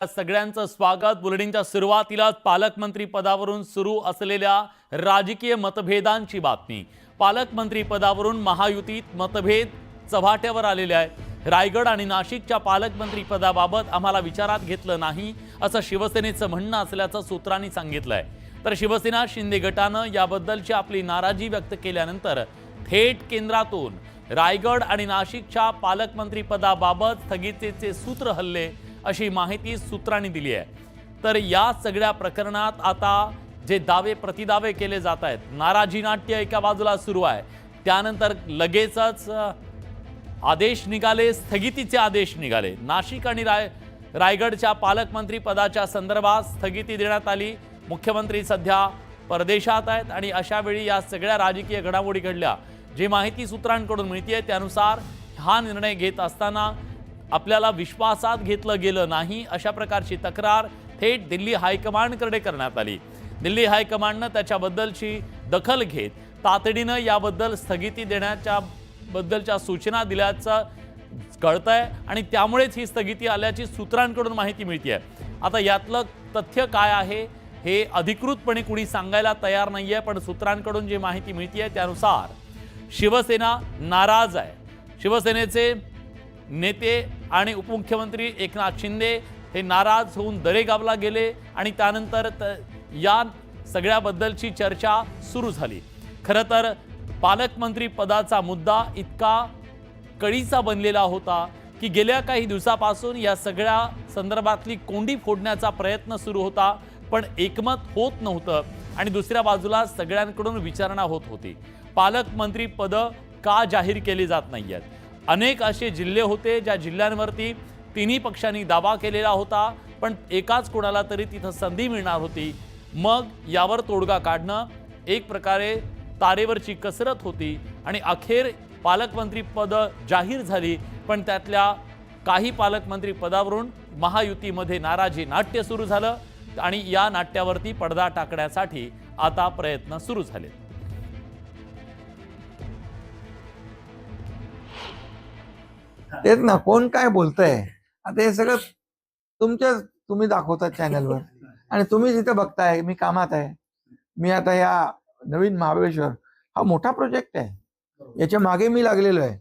सगळ्यांचं स्वागत। बुलेटिनच्या सुरुवातीलाच पालकमंत्री पदावरून सुरू असलेल्या राजकीय मतभेदांची बातमी। पालकमंत्री पदावरून महायुतीत मतभेद चव्हाट्यावर आलेले आहेत। रायगड आणि नाशिकच्या पालकमंत्री पदाबाबत आम्हाला विचारात घेतलं नाही असं शिवसेनेचं म्हणणं असल्याचं सूत्रांनी सांगितलंय। तर शिवसेना शिंदे गटानं याबद्दलची आपली नाराजी व्यक्त केल्यानंतर थेट केंद्रातून रायगड आणि नाशिकच्या पालकमंत्री पदाबाबत स्थगितीचे सूत्र हल्ले अशी माहिती सूत्रांनी दिली आहे। तर या सगळ्या प्रकरणात आता जे दावे प्रतिदावे केले जात आहेत, नाराजी नाट्य एका बाजूला सुरू आहे, त्यानंतर लगेचच आदेश निघाले, स्थगितीचे आदेश निघाले। नाशिक आणि रायगडच्या पालकमंत्री पदाच्या संदर्भात स्थगिती देण्यात आली। मुख्यमंत्री सध्या परदेशात आहेत आणि अशा वेळी या सगळ्या राजकीय घडामोडी घडल्या। जी माहिती सूत्रांकडून मिळते त्यानुसार हा निर्णय घेत असताना आपल्याला विश्वासात घेतलं गेलं नाही अशा प्रकारची तक्रार थेट दिल्ली हायकमांडकडे करण्यात आली। दिल्ली हायकमांडनं त्याच्याबद्दलची दखल घेत तातडीनं याबद्दल स्थगिती देण्याच्या बद्दलच्या सूचना दिल्याचं कळतंय आणि त्यामुळेच ही स्थगिती आल्याची सूत्रांकडून माहिती मिळते। आता यातलं तथ्य काय आहे हे अधिकृतपणे कुणी सांगायला तयार नाहीये, पण सूत्रांकडून जी माहिती मिळते त्यानुसार शिवसेना नाराज आहे। शिवसेनेचे नेते आणि उपमुख्यमंत्री एकनाथ शिंदे हे नाराज होऊन दरेगावला गेले आणि त्यानंतर या सगळ्याबद्दलची चर्चा सुरू झाली। खरं तर पालकमंत्री पदाचा मुद्दा इतका कळीचा बनलेला होता की गेल्या काही दिवसापासून या सगळ्या संदर्भातली कोंडी फोडण्याचा प्रयत्न सुरू होता, पण एकमत होत नव्हतं आणि दुसऱ्या बाजूला सगळ्यांकडून विचारणा होत होती। पालकमंत्री पद का जाहीर केली जात नाहीयेत? अनेक असे जिल्हे होते ज्या जिल्ह्यांवरती तिन्ही पक्षांनी दावा केलेला होता, पण एकाच कोणाला तरी तिथं संधी मिळणार होती। मग यावर तोडगा काढणं एक प्रकारे तारेवरची कसरत होती आणि अखेर पालकमंत्री पद जाहीर झाली, पण त्यातल्या काही पालकमंत्री पदावरून महायुतीमध्ये नाराजी नाट्य सुरू झालं आणि या नाट्यावरती पडदा टाकण्यासाठी आता प्रयत्न सुरू झाले। तेच ना, कोण काय बोलतंय आता हे सगळं तुम्ही दाखवतात चॅनलवर आणि तुम्ही जिथे बघताय मी कामात आहे। मी आता या नवीन महाबळेश्वर हा मोठा प्रोजेक्ट आहे, याच्या मागे मी लागलेलो आहे।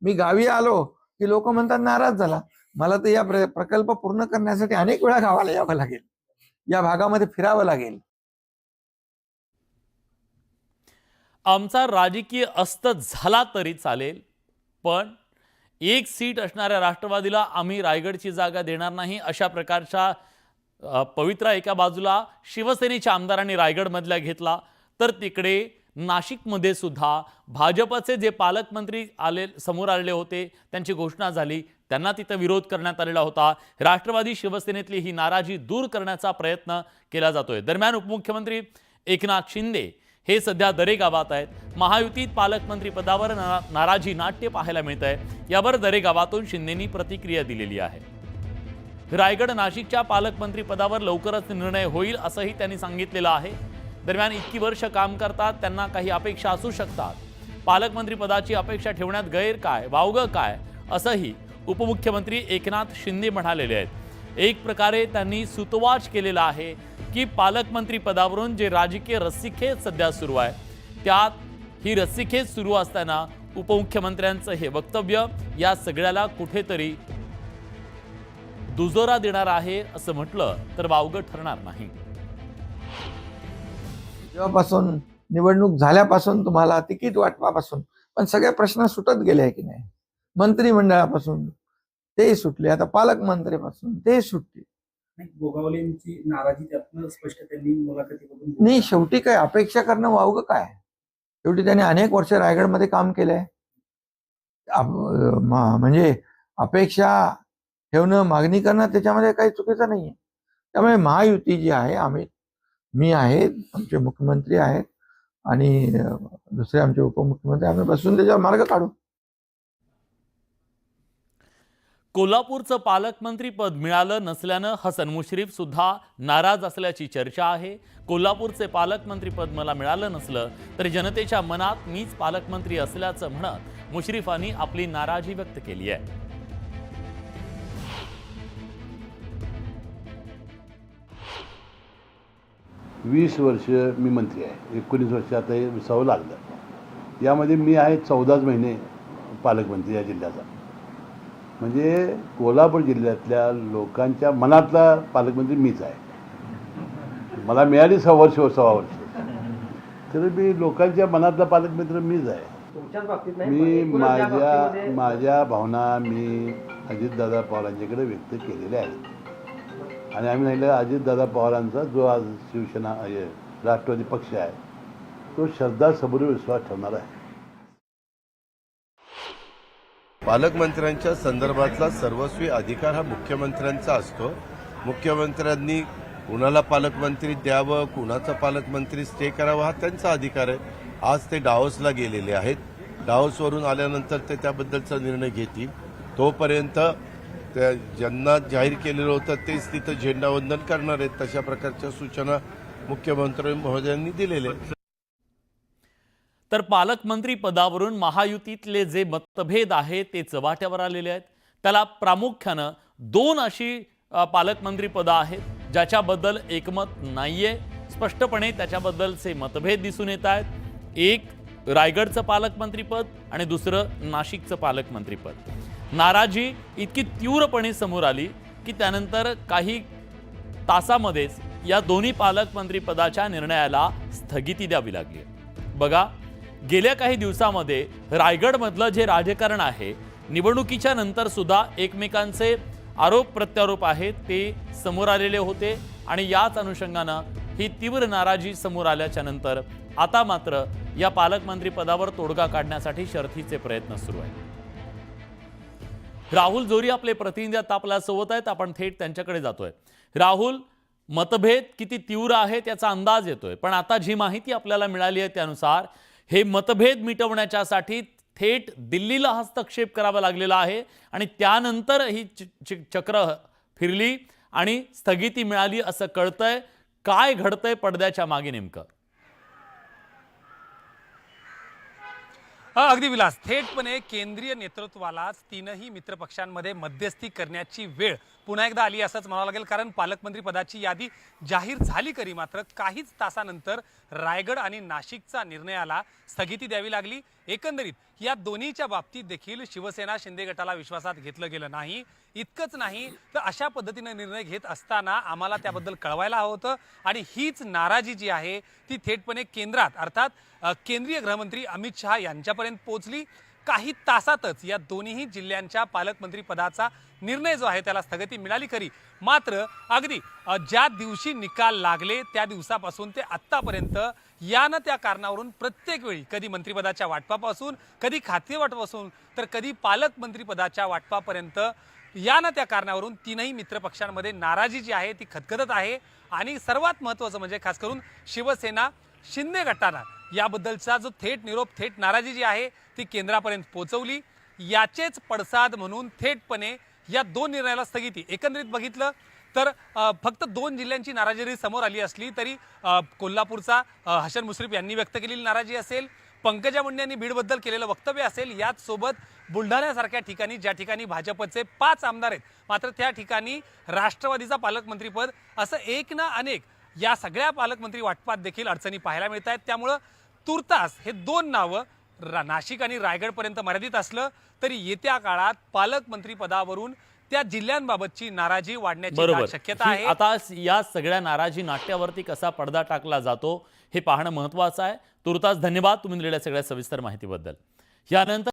मी गावी आलो की लोक म्हणतात नाराज झाला। मला तर या प्रकल्प पूर्ण करण्यासाठी अनेक वेळा गावाला यावं लागेल, या भागामध्ये फिरावं लागेल। आमचा राजकीय अस्त झाला तरी चालेल, पण एक सीट असणाऱ्या राष्ट्रवादीला आम्ही रायगडची जागा देणार नाही अशा प्रकारचा पवित्रा एका बाजूला शिवसेनेच्या आमदारांनी रायगडमधल्या घेतला, तर तिकडे नाशिकमध्ये सुद्धा भाजपचे जे पालकमंत्री समोर आलेले होते त्यांची घोषणा झाली, त्यांना तिथं विरोध करण्यात आलेला होता। राष्ट्रवादी शिवसेनेतली ही नाराजी दूर करण्याचा प्रयत्न केला जातोय। दरम्यान उपमुख्यमंत्री एकनाथ शिंदे हे सध्या दरेगावात आहेत। महायुतीत पालकमंत्री पदावर नाराजी नाट्य पाहायला मिळत आहे। यावर दरेगावातून शिंदेंनी प्रतिक्रिया दिलेली आहे। रायगड नाशिकच्या पालकमंत्री पदावर लवकरच निर्णय होईल असंही त्यांनी सांगितलेलं आहे। दरम्यान इतकी वर्ष काम करतात, त्यांना काही अपेक्षा असू शकतात। पालकमंत्री पदाची अपेक्षा ठेवण्यात गैर काय, वावगं काय असंही उपमुख्यमंत्री एकनाथ शिंदे म्हणालेले आहेत। एक प्रकारे त्यांनी सुतवाच केलेला आहे की पालकमंत्री पदावरून जे राजकीय रस्सीखेच सध्या सुरू आहे, त्यात ही रस्सीखेच सुरू असताना उपमुख्यमंत्र्यांचं हे वक्तव्य या सगळ्याला कुठेतरी दुजोरा देणार आहे असं म्हटलं तर वावगं ठरणार नाही। जेव्हापासून निवडणूक झाल्यापासून तुम्हाला तिकीट वाटपापासून पण सगळे प्रश्न सुटत गेले आहे की नाही? मंत्रिमंडळापासून ते सुटले, आता पालकमंत्रीपासून ते सुटले। गोगावलेंची नाराजी त्यातनं स्पष्ट त्यांनी मुलाखतीमधून नाही, शेवटी काय अपेक्षा करणं वावगं काय? शेवटी त्यांनी अनेक वर्ष रायगडमध्ये काम केलंय। म्हणजे अपेक्षा ठेवणं, मागणी करणं त्याच्यामध्ये काही चुकीचं नाहीये। त्यामुळे महायुती जी आहे, मी आहे, आमचे मुख्यमंत्री आहेत आणि दुसरे आमचे उपमुख्यमंत्री, आम्ही बसून त्याच्यावर मार्ग काढू। कोल्हापूरचं पालकमंत्री पद मिळालं नसल्यानं हसन मुश्रीफ सुद्धा नाराज असल्याची चर्चा आहे। कोल्हापूरचे पालकमंत्री पद मला मिळालं नसलं तरी जनतेच्या मनात मीच पालकमंत्री असल्याचं म्हणत मुश्रीफांनी आपली नाराजी व्यक्त केली आहे। 20 वर्ष मी मंत्री आहे, 19 वर्ष आता हे 20 लागलं. यामध्ये मी आहे 14 महिने पालकमंत्री या जिल्ह्याचा. म्हणजे कोल्हापूर जिल्ह्यातल्या लोकांच्या मनातला पालकमंत्री मीच आहे. मला मिळाली 6 वर्ष तर मी लोकांच्या मनातला पालकमंत्री मीच आहे. तुमच्याच बाबतीत नाही, मी एकूणच या बाबतीमध्ये- माझ्या भावना मी अजितदादा पवारांच्याकडे व्यक्त केलेल्या आहेत. आणि आम्ही सांगितलं अजितदादा पवारांचा जो आज शिवसेना राष्ट्रवादी पक्ष आहे तो श्रद्धा सबुरी विश्वास ठेवणार आहे. पालकमंत्र्यांच्या संदर्भातला सर्वस्वी अधिकार हा मुख्यमंत्र्यांचा असतो. मुख्यमंत्र्यांनी कुणाला पालकमंत्री द्यावं, कुणाचं पालकमंत्री स्टे करावं हा त्यांचा अधिकार आहे. आज ते डावोसला गेलेले आहेत. डावोसवरून आल्यानंतर ते त्याबद्दलचा निर्णय घेतील. तोपर्यंत ज्यांना जाहीर केलेलं होतं तेच तिथं झेंडावंदन करणार आहेत. तशा प्रकारच्या सूचना मुख्यमंत्री महोदयांनी दिलेल्या आहेत. तर पालकमंत्री पदावरून महायुतीतले जे मतभेद आहेत ते चव्हाट्यावर आलेले आहेत. त्याला प्रामुख्यानं 2 अशी पालकमंत्री पदं आहेत ज्याच्याबद्दल एकमत नाहीये. स्पष्टपणे त्याच्याबद्दलचे मतभेद दिसून येत आहेत. एक रायगडचं पालकमंत्रीपद आणि दुसरं नाशिकचं पालकमंत्रीपद. नाराजी इतकी तीव्रपणे समोर आली की त्यानंतर काही तासामध्येच या दोन्ही पालकमंत्रीपदाच्या निर्णयाला स्थगिती द्यावी लागली. बघा, गेल्या काही दिवसामध्ये रायगडमधलं जे राजकारण आहे, निवडणुकीच्या नंतर सुद्धा एकमेकांचे आरोप प्रत्यारोप आहेत ते समोर आलेले होते आणि याच अनुषंगानं ही तीव्र नाराजी समोर आल्याच्या नंतर आता मात्र या पालकमंत्री पदावर तोडगा काढण्यासाठी शर्थीचे प्रयत्न सुरू आहेत. राहुल जोरी आपले प्रतिनिधी आता आपल्यासोबत आहेत. आपण थेट त्यांच्याकडे जातोय. राहुल, मतभेद किती तीव्र आहेत याचा अंदाज येतोय, पण आता जी माहिती आपल्याला मिळाली आहे त्यानुसार हे मतभेद मिटवण्यासाठी थेट दिल्लीला हस्तक्षेप करावा लागलेला आहे आणि त्यानंतर ही चक्र फिरली आणि स्थगिती मिळाली असं कळतंय. काय घडतंय पडद्याच्या मागे नेमकं? अगदी विलास, थेटपणे केंद्रीय नेतृत्वालाच तीनही मित्रपक्षांमध्ये मध्यस्थी करण्याची वेळ पुन्हा एकदा आली असंच म्हणावं लागेल. कारण पालकमंत्री पदाची यादी जाहीर झाली खरी, मात्र काहीच तासानंतर रायगड आणि नाशिकचा निर्णयाला स्थगिती द्यावी लागली. एकंदरीत या दोन्हीच्या बाबतीत देखील शिवसेना शिंदे गटाला विश्वासात घेतलं गेलं नाही. इतकंच नाही तर अशा पद्धतीने निर्णय घेत असताना आम्हाला त्याबद्दल कळवायला हवं होतं आणि हीच नाराजी जी आहे ती थेटपणे केंद्रात अर्थात केंद्रीय गृहमंत्री अमित शहा यांच्यापर्यंत पोहोचली. काही तासातच या दोन्ही जिल्ह्यांच्या पालकमंत्री पदाचा निर्णय जो आहे त्याला स्थगिती मिळाली खरी, मात्र अगदी ज्या दिवशी निकाल लागले त्या दिवसापासून ते आत्तापर्यंत या ना त्या कारणावरून प्रत्येक वेळी कधी मंत्रिपदाच्या वाटपापासून, कधी खाते वाटपापासून तर कधी पालकमंत्री पदाच्या वाटपापर्यंत या ना त्या कारणावरून तीनही मित्रपक्षांमध्ये नाराजी जी आहे ती खदखदत आहे. आणि सर्वात महत्त्वाचं म्हणजे खास करून शिवसेना शिंदे गटाला याबद्दलचा जो थेट निरोप, थेट नाराजी जी आहे ती केंद्रापर्यंत पोहोचवली. याचेच पडसाद म्हणून थेटपणे या 2 निर्णयाला स्थगिती. एकंदरीत बघितलं तर फक्त 2 जिल्ह्यांची नाराजी जरी समोर आली असली तरी कोल्हापूरचा हसन मुश्रीफ यांनी व्यक्त केलेली नाराजी असेल, पंकजा मुंडे यांनी बीडबद्दल केलेलं वक्तव्य असेल, याच सोबत बुलढाण्यासारख्या ठिकाणी ज्या ठिकाणी भाजपचे 5 आमदार आहेत मात्र त्या ठिकाणी राष्ट्रवादीचा पालकमंत्रीपद, असं एक ना अनेक या सगळ्या पालकमंत्री वाटपात देखील अडचणी पाहायला मिळत आहेत. त्यामुळं तुर्तास हे 2 नावं नाशिक आणि रायगडपर्यंत मर्यादित असलं तरी येत्या काळात पालकमंत्री पदावरून त्या जिल्ह्यांबाबतची नाराजी वाढण्याची शक्यता आहे. आता या सगळ्या नाराजी नाट्यावरती कसा पडदा टाकला जातो हे पाहणं महत्त्वाचं आहे. तुर्तास धन्यवाद तुम्ही दिलेल्या सगळ्या सविस्तर माहितीबद्दल. यानंतर